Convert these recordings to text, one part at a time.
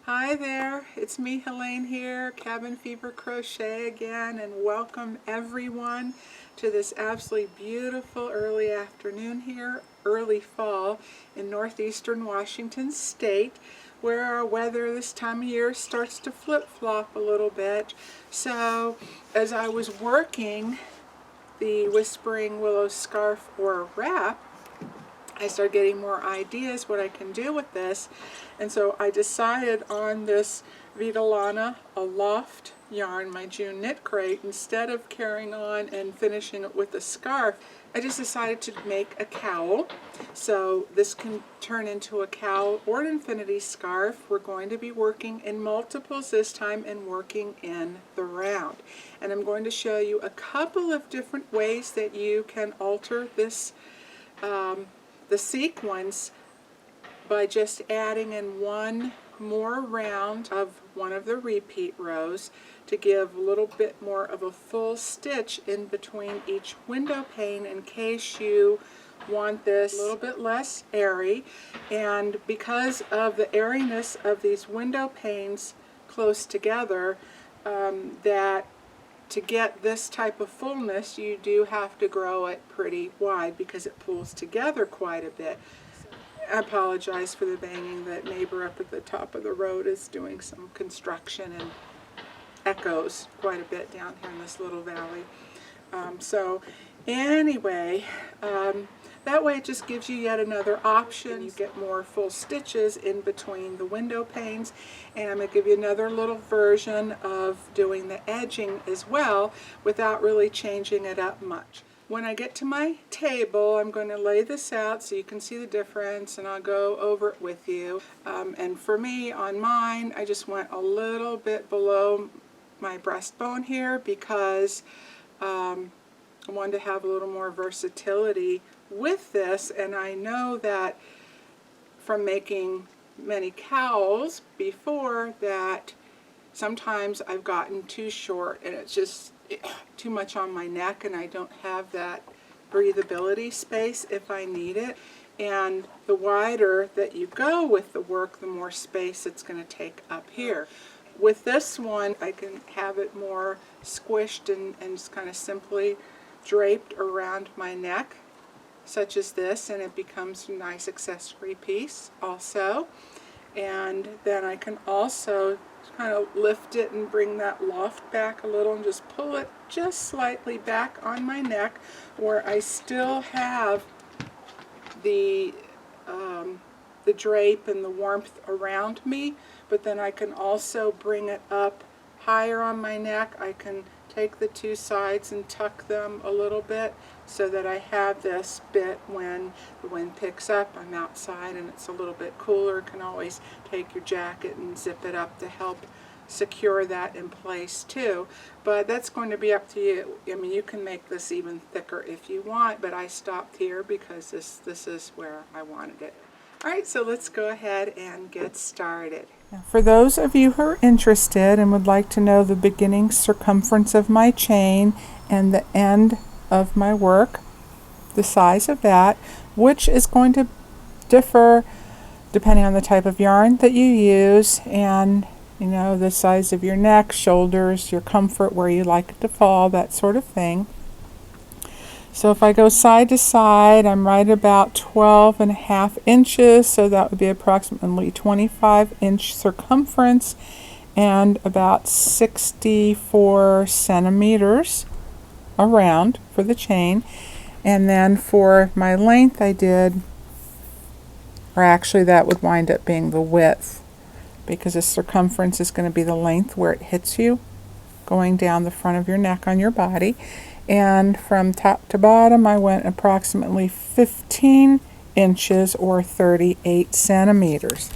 Hi there, it's me Helene here, Cabin Fever Crochet again, and welcome everyone to this absolutely beautiful early afternoon here, early fall in northeastern Washington state, where our weather this time of year starts to flip-flop a little bit. So as I was working the Whispering Willow scarf or wrap, I started getting more ideas what I can do with this, and so I decided on this Vitalana Aloft yarn, my June knit crate. Instead of carrying on and finishing it with a scarf, I just decided to make a cowl. So this can turn into a cowl or an infinity scarf. We're going to be working in multiples this time and working in the round. And I'm going to show you a couple of different ways that you can alter this the sequence by just adding in one more round of one of the repeat rows to give a little bit more of a full stitch in between each window pane in case you want this a little bit less airy. And because of the airiness of these window panes close together, that to get this type of fullness, you do have to grow it pretty wide because it pulls together quite a bit. I apologize for the banging. That neighbor up at the top of the road is doing some construction and echoes quite a bit down here in this little valley. So anyway, that way it just gives you yet another option. You get more full stitches in between the window panes, and I'm going to give you another little version of doing the edging as well without really changing it up much. When I get to my table, I'm going to lay this out so you can see the difference, and I'll go over it with you. And for me, on mine, I just went a little bit below my breastbone here because I wanted to have a little more versatility with this, and I know that from making many cowls before that sometimes I've gotten too short and it's just too much on my neck, and I don't have that breathability space if I need it. And the wider that you go with the work, the more space it's going to take up here. With this one, I can have it more squished and just kind of simply draped around my neck, such as this, and it becomes a nice accessory piece also. And then I can also kind of lift it and bring that loft back a little and just pull it just slightly back on my neck where I still have the drape and the warmth around me, but then I can also bring it up higher on my neck. I can take the two sides and tuck them a little bit so that I have this bit when the wind picks up. I'm outside and it's a little bit cooler. You can always take your jacket and zip it up to help secure that in place too. But that's going to be up to you. I mean, you can make this even thicker if you want, but I stopped here because this is where I wanted it. Alright, so let's go ahead and get started. For those of you who are interested and would like to know the beginning circumference of my chain and the end of my work, the size of that, which is going to differ depending on the type of yarn that you use and the size of your neck, shoulders, your comfort, where you like it to fall, that sort of thing. So if I go side to side, I'm right about 12.5 inches, so that would be approximately 25-inch circumference and about 64 centimeters around for the chain. And then for my length I did, or actually that would wind up being the width, because the circumference is going to be the length where it hits you going down the front of your neck on your body. And from top to bottom I went approximately 15 inches or 38 centimeters.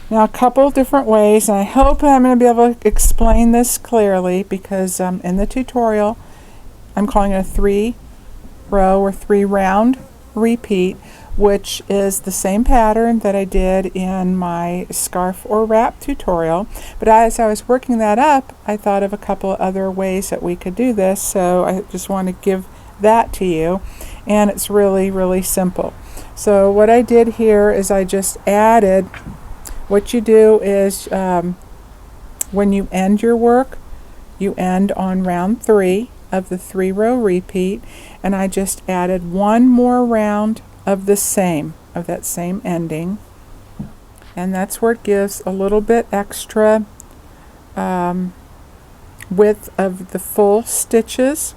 Now a couple different ways, and I hope I'm going to be able to explain this clearly because in the tutorial I'm calling it a 3-row or 3-round repeat, which is the same pattern that I did in my scarf or wrap tutorial. But as I was working that up, I thought of a couple of other ways that we could do this, so I just want to give that to you. And it's really, really simple. So what I did here is I just added what you do is when you end your work, you end on round 3 of the 3-row repeat, and I just added one more round of that same ending, and that's where it gives a little bit extra width of the full stitches.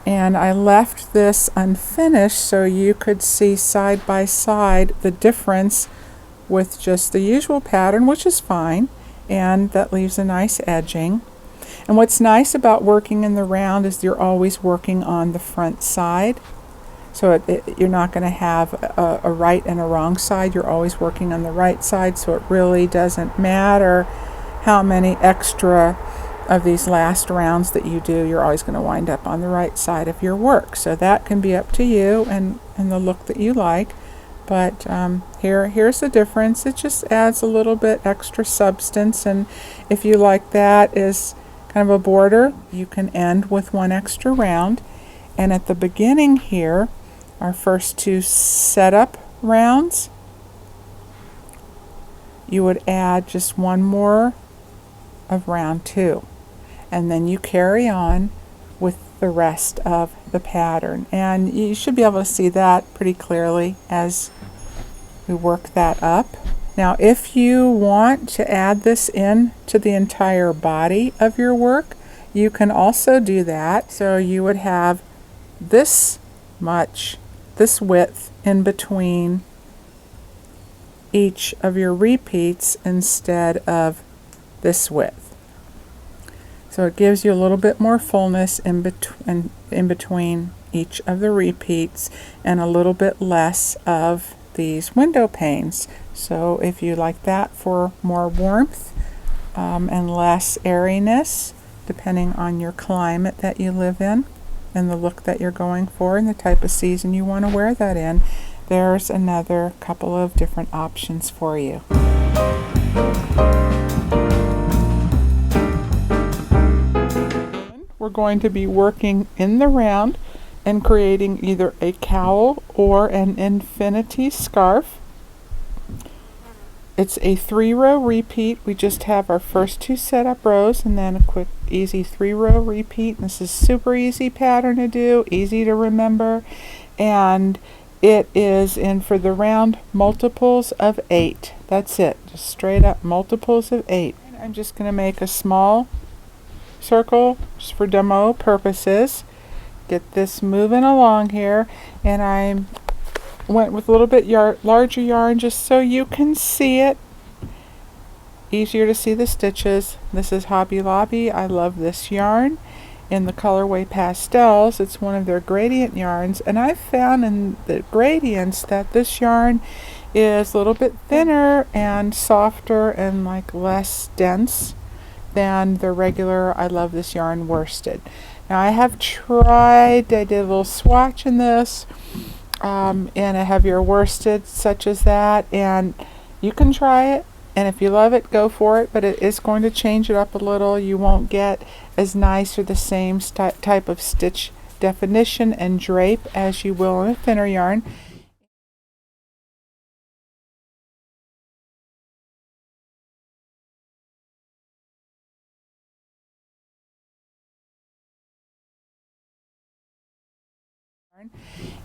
And I left this unfinished so you could see side by side the difference with just the usual pattern, which is fine, and that leaves a nice edging. And what's nice about working in the round is you're always working on the front side, so you're not going to have a right and a wrong side. You're always working on the right side, so it really doesn't matter how many extra of these last rounds that you do, you're always going to wind up on the right side of your work. So that can be up to you and the look that you like. But here's the difference. It just adds a little bit extra substance, and if you like that as kind of a border, you can end with one extra round. And at the beginning here, our first 2 setup rounds, you would add just one more of round 2, and then you carry on with the rest of the pattern, and you should be able to see that pretty clearly as we work that up. Now if you want to add this in to the entire body of your work, you can also do that. So you would have this width in between each of your repeats instead of this width. So it gives you a little bit more fullness in between each of the repeats, and a little bit less of these window panes. So if you like that for more warmth and less airiness, depending on your climate that you live in and the look that you're going for and the type of season you want to wear that in, there's another couple of different options for you. We're going to be working in the round and creating either a cowl or an infinity scarf. It's a 3-row repeat. We just have our first 2 setup rows and then a quick easy 3-row repeat. This is super easy pattern to do, easy to remember, and it is in, for the round, multiples of 8. That's it, just straight up multiples of 8. I'm just going to make a small circle just for demo purposes. Get this moving along here, and I went with a little bit larger yarn just so you can see it. Easier to see the stitches. This is Hobby Lobby. I love this yarn in the colorway Pastels. It's one of their gradient yarns, and I've found in the gradients that this yarn is a little bit thinner and softer and like less dense than the regular I Love This Yarn worsted. Now I have tried, I did a little swatch in this in a heavier worsted such as that, and you can try it, and if you love it, go for it, but it is going to change it up a little. You won't get as nice or the same type of stitch definition and drape as you will in a thinner yarn.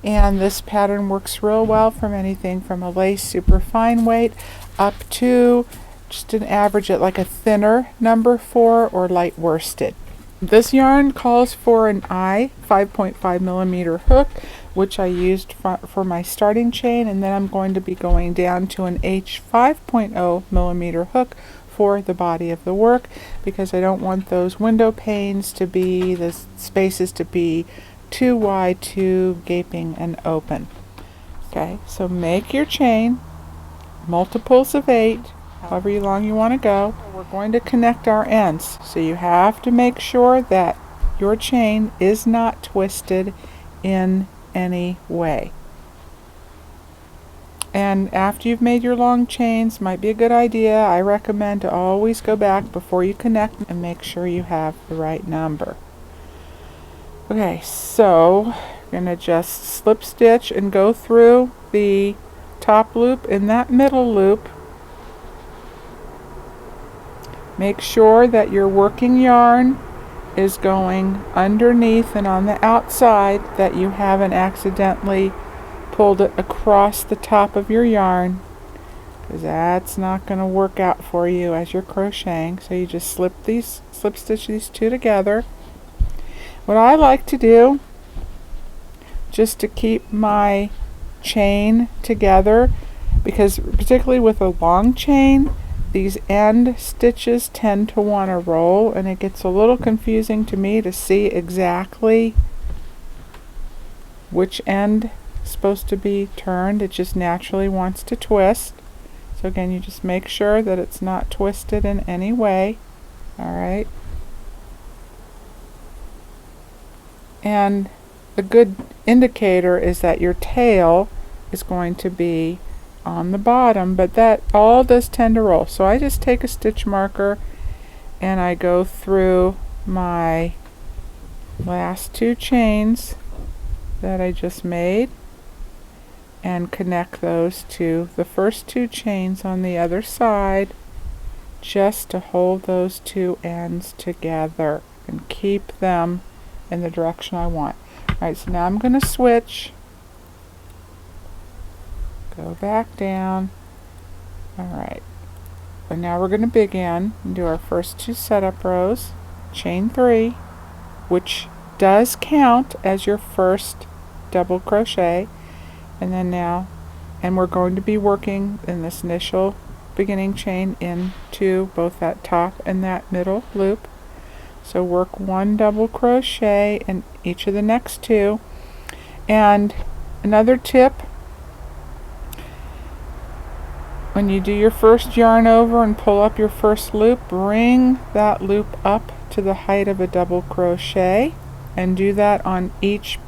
And this pattern works real well from anything from a lace super fine weight up to just an average at like a thinner number 4 or light worsted. This yarn calls for an I 5.5 millimeter hook, which I used for my starting chain, and then I'm going to be going down to an H 5.0 millimeter hook for the body of the work, because I don't want those window panes to be, the spaces to be too wide, too gaping and open. Okay, so make your chain multiples of 8, however long you want to go. We're going to connect our ends, so you have to make sure that your chain is not twisted in any way. And after you've made your long chains, might be a good idea, I recommend to always go back before you connect and make sure you have the right number. Okay, so you're going to just slip stitch and go through the top loop in that middle loop Make sure that your working yarn is going underneath and on the outside, that you haven't accidentally pulled it across the top of your yarn, because that's not going to work out for you as you're crocheting. So you just slip stitch these two together. What I like to do, just to keep my chain together, because particularly with a long chain, these end stitches tend to want to roll, and it gets a little confusing to me to see exactly which end is supposed to be turned. It just naturally wants to twist. So again, you just make sure that it's not twisted in any way. Alright. And a good indicator is that your tail is going to be on the bottom, but that all does tend to roll. So I just take a stitch marker and I go through my last two chains that I just made and connect those to the first two chains on the other side, just to hold those two ends together and keep them in the direction I want. Alright, so now I'm going to switch. Go back down. Alright, and now we're going to begin and do our first two setup rows, chain 3, which does count as your first double crochet, and then we're going to be working in this initial beginning chain into both that top and that middle loop. So work 1 double crochet in each of the next 2. And another tip, when you do your first yarn over and pull up your first loop, bring that loop up to the height of a double crochet, and do that on each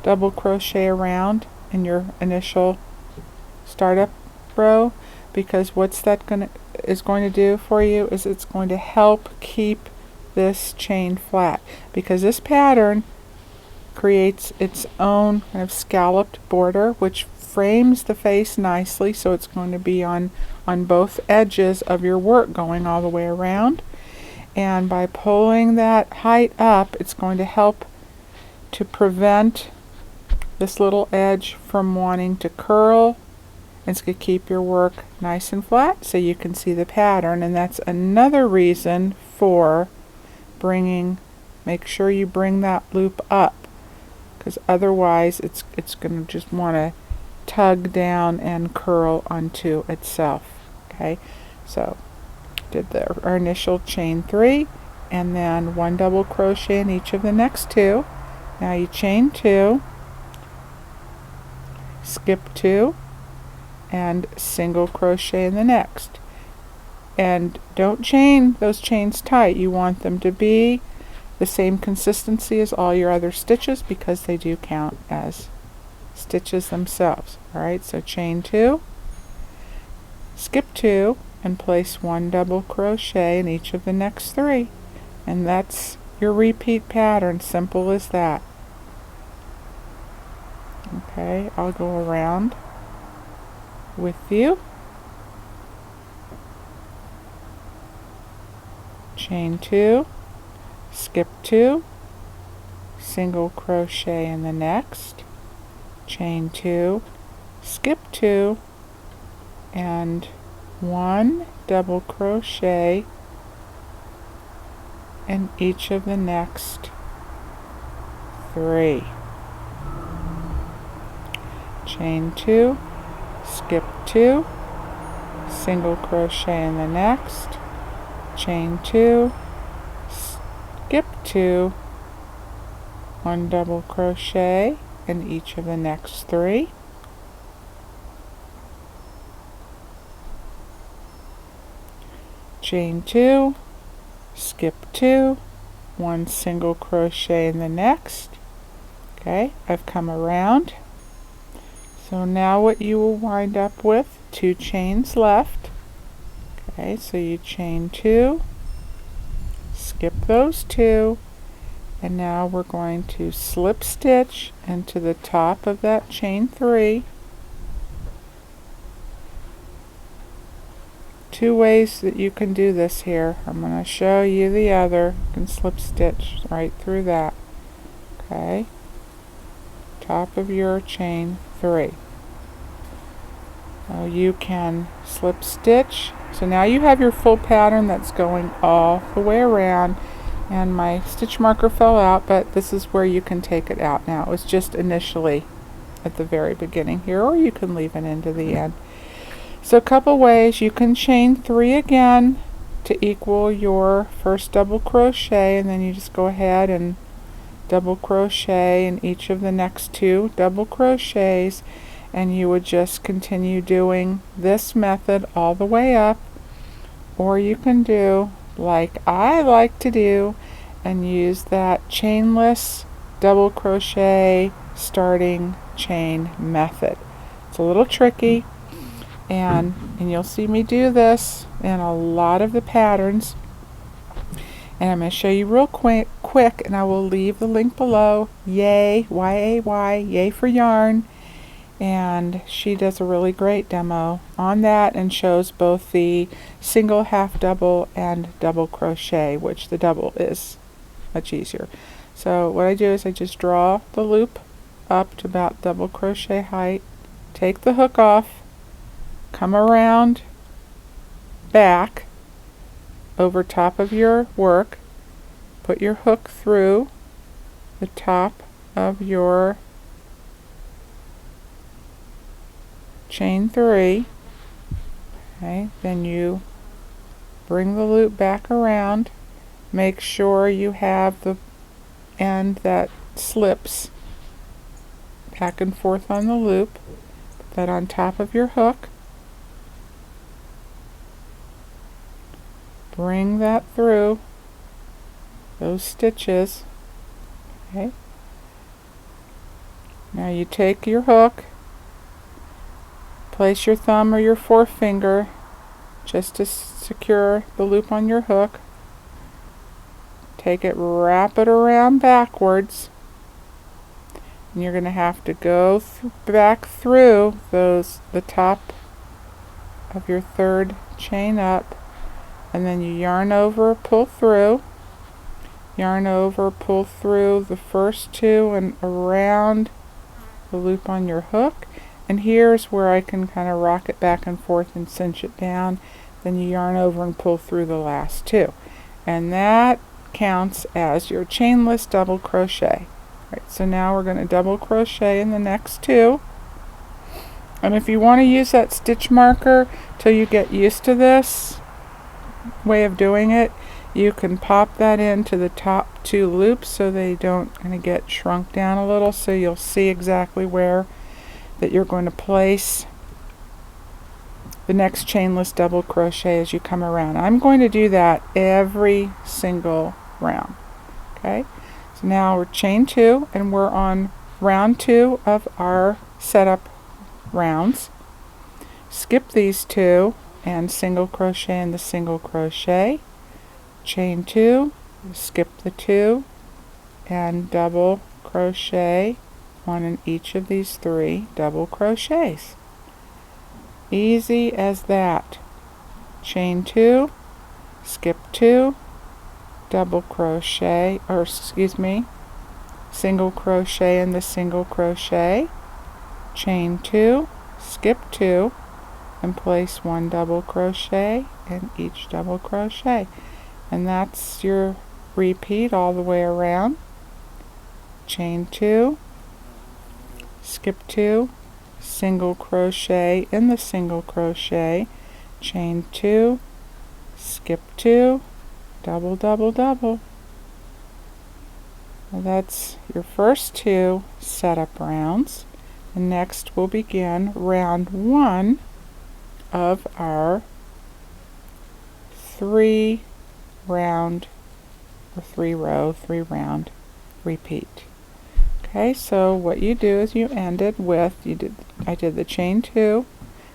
double crochet around in your initial startup row, because what's that is going to do for you is it's going to help keep this chain flat, because this pattern creates its own kind of scalloped border which frames the face nicely, so it's going to be on both edges of your work going all the way around. And by pulling that height up, it's going to help to prevent this little edge from wanting to curl. It's going to keep your work nice and flat so you can see the pattern. And that's another reason for make sure you bring that loop up, because otherwise it's going to just want to tug down and curl onto itself. Okay, so did our initial chain 3 and then 1 double crochet in each of the next 2. Now you chain 2, skip 2, and single crochet in the next. And don't chain those chains tight. You want them to be the same consistency as all your other stitches, because they do count as stitches themselves. Alright, so chain 2, skip 2, and place 1 double crochet in each of the next 3. And that's your repeat pattern, simple as that. Okay, I'll go around with you. Chain 2, skip 2, single crochet in the next, chain 2, skip 2, and 1 double crochet in each of the next 3. Chain 2, skip 2, single crochet in the next, chain 2, skip 2, 1 double crochet in each of the next 3. Chain 2, skip 2, 1 single crochet in the next. Okay, I've come around. So now what you will wind up with, 2 chains left. Okay, so you chain 2, skip those 2, and now we're going to slip stitch into the top of that chain 3, two ways that you can do this here. I'm going to show you the other. You can slip stitch right through that. Okay, top of your chain 3. So you can slip stitch. So now you have your full pattern that's going all the way around, and my stitch marker fell out, but this is where you can take it out now. It was just initially at the very beginning here, or you can leave it into the end. So a couple ways. You can chain 3 again to equal your first double crochet, and then you just go ahead and double crochet in each of the next 2 double crochets, and you would just continue doing this method all the way up, or you can do like I like to do and use that chainless double crochet starting chain method. It's a little tricky, and you'll see me do this in a lot of the patterns, and I'm going to show you real quick, and I will leave the link below. Yay, Y-A-Y, yay for yarn. And she does a really great demo on that and shows both the single, half double, and double crochet, which the double is much easier. So what I do is I just draw the loop up to about double crochet height, take the hook off, come around back over top of your work, put your hook through the top of your chain 3. Okay, then you bring the loop back around, make sure you have the end that slips back and forth on the loop, put that on top of your hook, bring that through those stitches. Okay, now you take your hook, place your thumb or your forefinger just to secure the loop on your hook. Take it, wrap it around backwards, and you're going to have to go back through the top of your 3rd chain up, and then you yarn over, pull through, yarn over, pull through the first 2 and around the loop on your hook. And here's where I can kind of rock it back and forth and cinch it down. Then you yarn over and pull through the last 2. And that counts as your chainless double crochet. Right, so now we're going to double crochet in the next 2. And if you want to use that stitch marker till you get used to this way of doing it, you can pop that into the top 2 loops so they don't kind of get shrunk down a little, so you'll see exactly where that you're going to place the next chainless double crochet as you come around. I'm going to do that every single round. Okay, so now we're chain 2 and we're on round 2 of our setup rounds. Skip these 2 and single crochet in the single crochet, chain 2, skip the 2 and double crochet one in each of these 3 double crochets. Easy as that. Chain 2, skip 2, double crochet, or excuse me, single crochet in the single crochet, chain 2, skip 2, and place 1 double crochet in each double crochet. And that's your repeat all the way around. Chain 2, skip 2, single crochet in the single crochet, chain 2, skip 2, double, double, double. Well, that's your first 2 setup rounds. And next we'll begin round 1 of our 3 round or 3 row, 3 round repeat. Okay, so what you do is you ended with, I did the chain 2,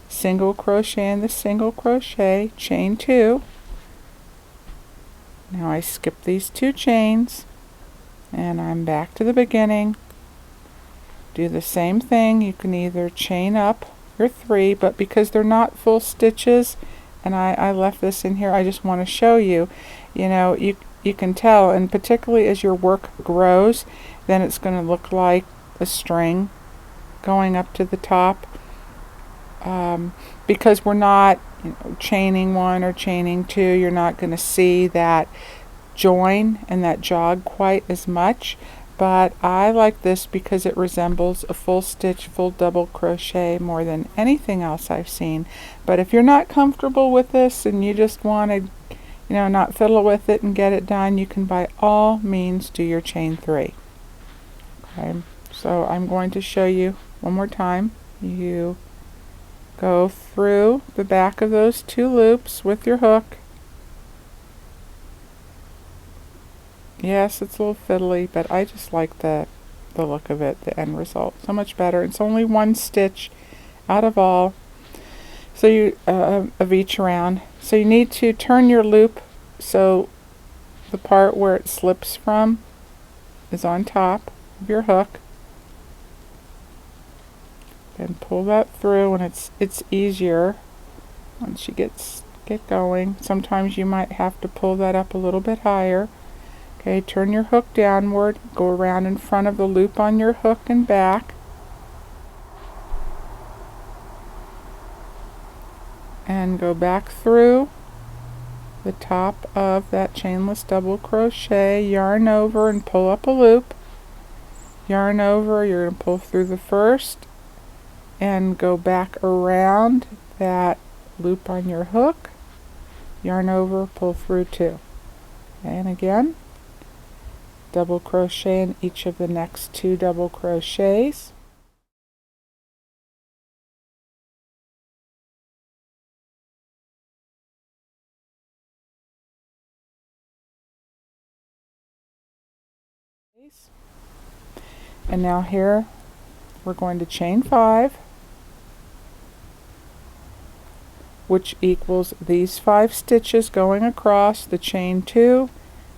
single crochet in the single crochet, chain 2. Now I skip these 2 chains and I'm back to the beginning. Do the same thing. You can either chain up your 3, but because they're not full stitches, and I left this in here. I just want to show you, you know, you can tell, and particularly as your work grows, then it's going to look like a string going up to the top, because we're not, you know, chaining one or chaining two. You're not going to see that join and that jog quite as much, but I like this because it resembles a full stitch, full double crochet more than anything else I've seen. But if you're not comfortable with this and you just want to, you know, not fiddle with it and get it done, you can by all means do your chain 3. Okay, so I'm going to show you one more time. You go through the back of those 2 loops with your hook. Yes, it's a little fiddly, but I just like the look of it, the end result. So much better. It's only 1 stitch out of all, so you of each round. So you need to turn your loop so the part where it slips from is on top of your hook. And pull that through, and it's easier once you get going. Sometimes you might have to pull that up a little bit higher. Okay, turn your hook downward, go around in front of the loop on your hook and back, and go back through the top of that chainless double crochet, yarn over and pull up a loop, yarn over, you're going to pull through the first and go back around that loop on your hook, yarn over, pull through 2, and again double crochet in each of the next 2 double crochets. And now here we're going to chain 5, which equals these 5 stitches going across, the chain 2,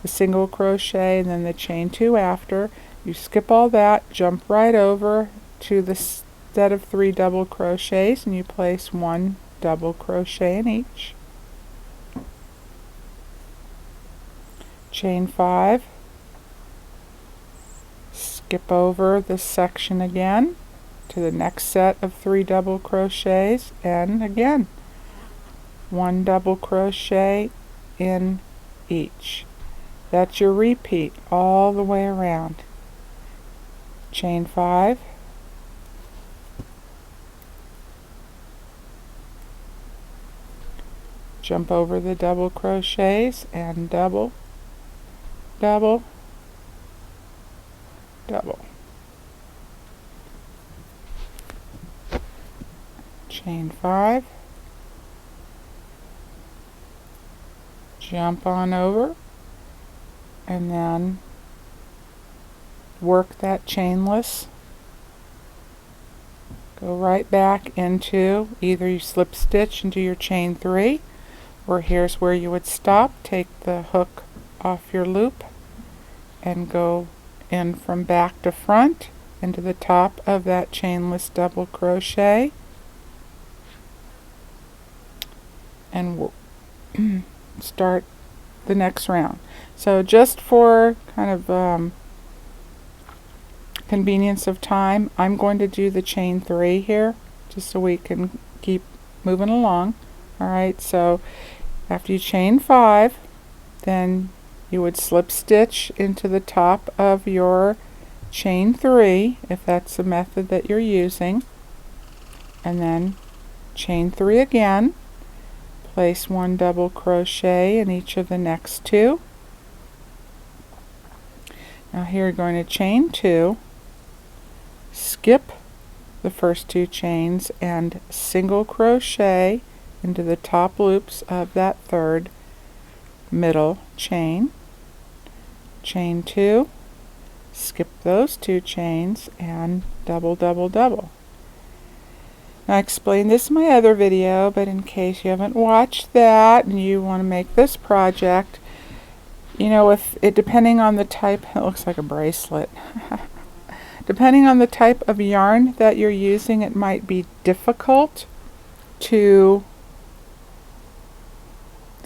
the single crochet, and then the chain 2 after. You skip all that, jump right over to the set of 3 double crochets, and you place 1 double crochet in each. Chain 5, skip over this section again to the next set of 3 double crochets, and again 1 double crochet in each. That's your repeat all the way around. Chain 5, jump over the double crochets and double, double, double. Chain 5, jump on over, and then work that chainless. Go right back into, either you slip stitch into your chain 3, or here's where you would stop. Take the hook off your loop and go in from back to front into the top of that chainless double crochet, and start the next round. So just for kind of convenience of time, I'm going to do the chain 3 here just so we can keep moving along. Alright, so after you chain 5, then you would slip stitch into the top of your chain 3 if that's the method that you're using, and then chain 3 again, place 1 double crochet in each of the next 2. Now here you're going to chain 2, skip the first 2 chains and single crochet into the top loops of that 3rd middle chain. Chain 2, skip those 2 chains and double, double, double. Now I explained this in my other video, but in case you haven't watched that and you want to make this project, you know, if it, depending on the type, it looks like a bracelet. Depending on the type of yarn that you're using, it might be difficult to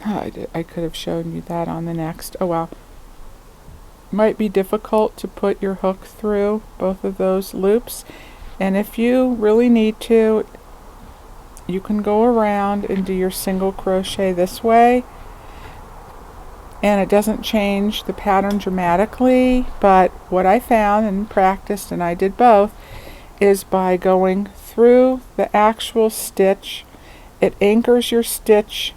I could have shown you that on the next. Oh well. Might be difficult to put your hook through both of those loops, and if you really need to, you can go around and do your single crochet this way, and it doesn't change the pattern dramatically. But what I found and practiced, and I did both, is by going through the actual stitch, it anchors your stitch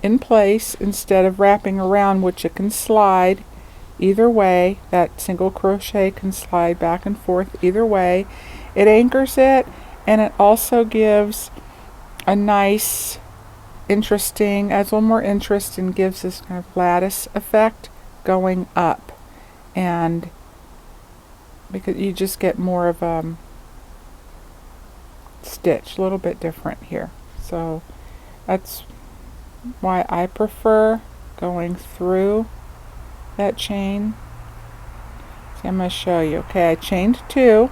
in place instead of wrapping around, which it can slide either way. That single crochet can slide back and forth either way. It anchors it, and it also gives a nice, interesting, adds a little more interest, and gives this kind of lattice effect going up, and because you just get more of a stitch, a little bit different here. So that's why I prefer going through that chain. See, I'm going to show you. Okay, I chained 2,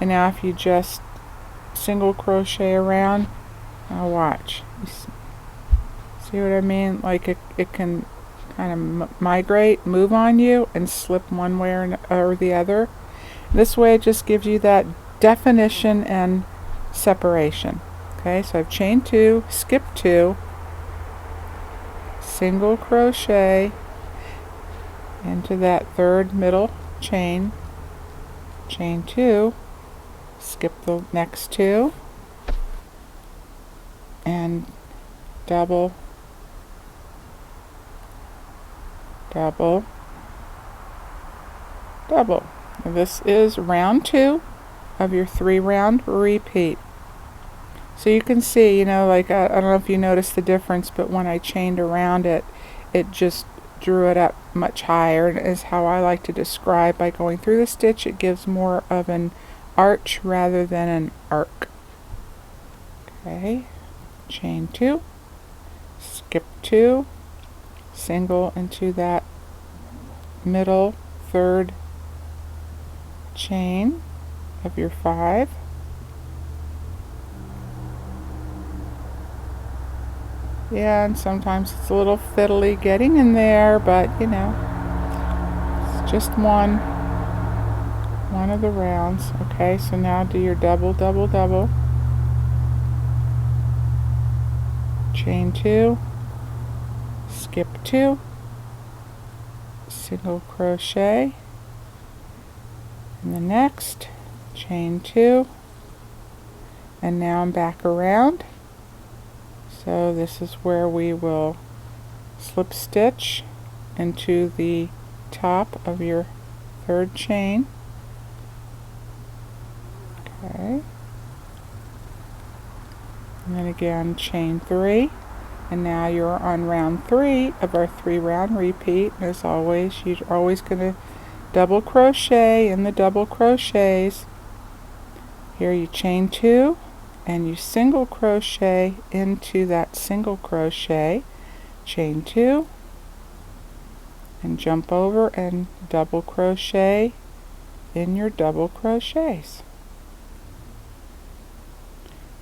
and now if you just single crochet around, now watch. See what I mean? Like it can kind of migrate, move on you, and slip one way or the other. This way it just gives you that definition and separation. Okay, so I've chained 2, skipped 2, single crochet into that third middle chain, chain 2, skip the next 2, and double, double, double. Now this is round 2 of your 3-round repeat. So you can see, you know, like I don't know if you noticed the difference, but when I chained around it, it just drew it up much higher, and is how I like to describe. By going through the stitch, it gives more of an arch rather than an arc. Okay, chain 2, skip 2, single into that middle third chain of your 5, yeah, and sometimes it's a little fiddly getting in there, but you know, it's just one of the rounds. Okay, so now do your double, double, double, chain 2, skip 2, single crochet in the next, chain 2, and now I'm back around. So this is where we will slip stitch into the top of your third chain. Okay, and then again chain 3, and now you're on round 3 of our 3-round repeat. As always, you're always going to double crochet in the double crochets. Here you chain 2, and you single crochet into that single crochet, chain 2, and jump over and double crochet in your double crochets.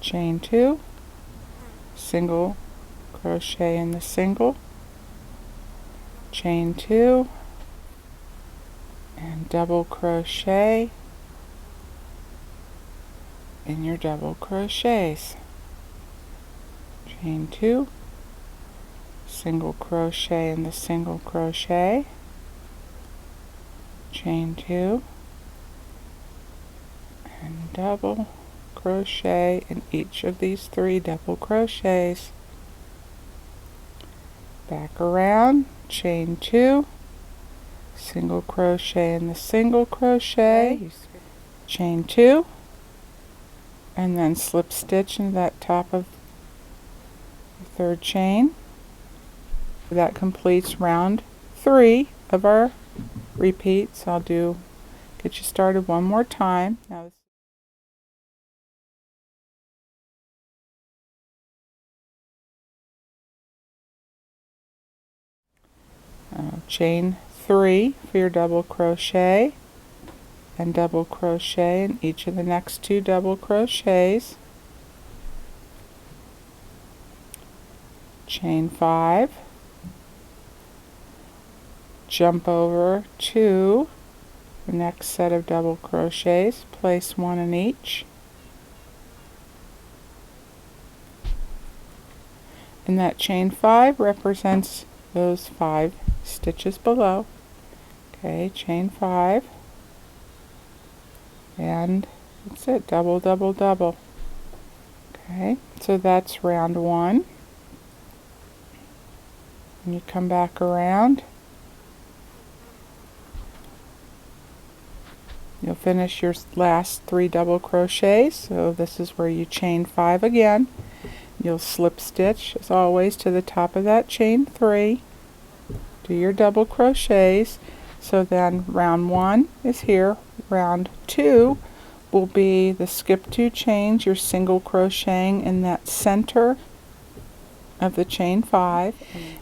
Chain 2, single crochet in the single, chain 2, and double crochet in your double crochets. Chain 2, single crochet in the single crochet, chain 2, and double crochet in each of these 3 double crochets. Back around, chain 2, single crochet in the single crochet, chain 2, and then slip stitch into that top of the third chain. That completes round 3 of our repeat. So I'll get you started one more time. Now chain 3 for your double crochet, and double crochet in each of the next 2 double crochets. chain 5, jump over to the next set of double crochets, place 1 in each, and that chain 5 represents those 5 stitches below. Okay, chain 5, and that's it, double, double, double. Okay, so that's round 1. And you come back around, you'll finish your last 3 double crochets. So this is where you chain 5 again. You'll slip stitch as always to the top of that chain 3, do your double crochets. So then round 1 is here, round 2 will be the skip 2 chains, you're single crocheting in that center of the chain 5,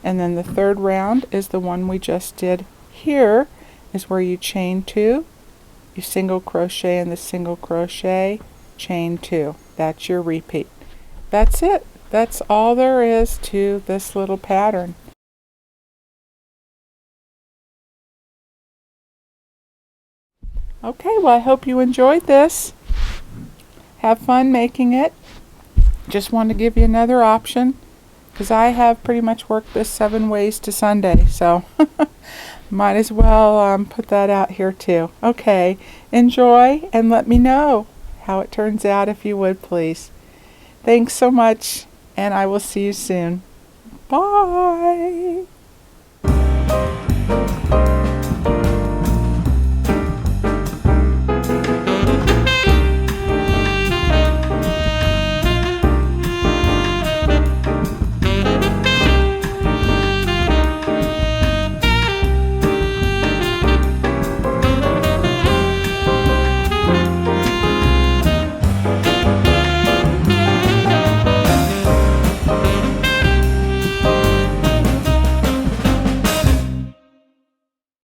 and then the third round is the one we just did here, is where you chain 2, you single crochet in the single crochet, chain 2. That's your repeat. That's it. That's all there is to this little pattern. Okay, well, I hope you enjoyed this. Have fun making it. Just wanted to give you another option, because I have pretty much worked this 7 ways to Sunday, so might as well put that out here too. Okay, enjoy and let me know how it turns out, if you would, please. Thanks so much, and I will see you soon. Bye!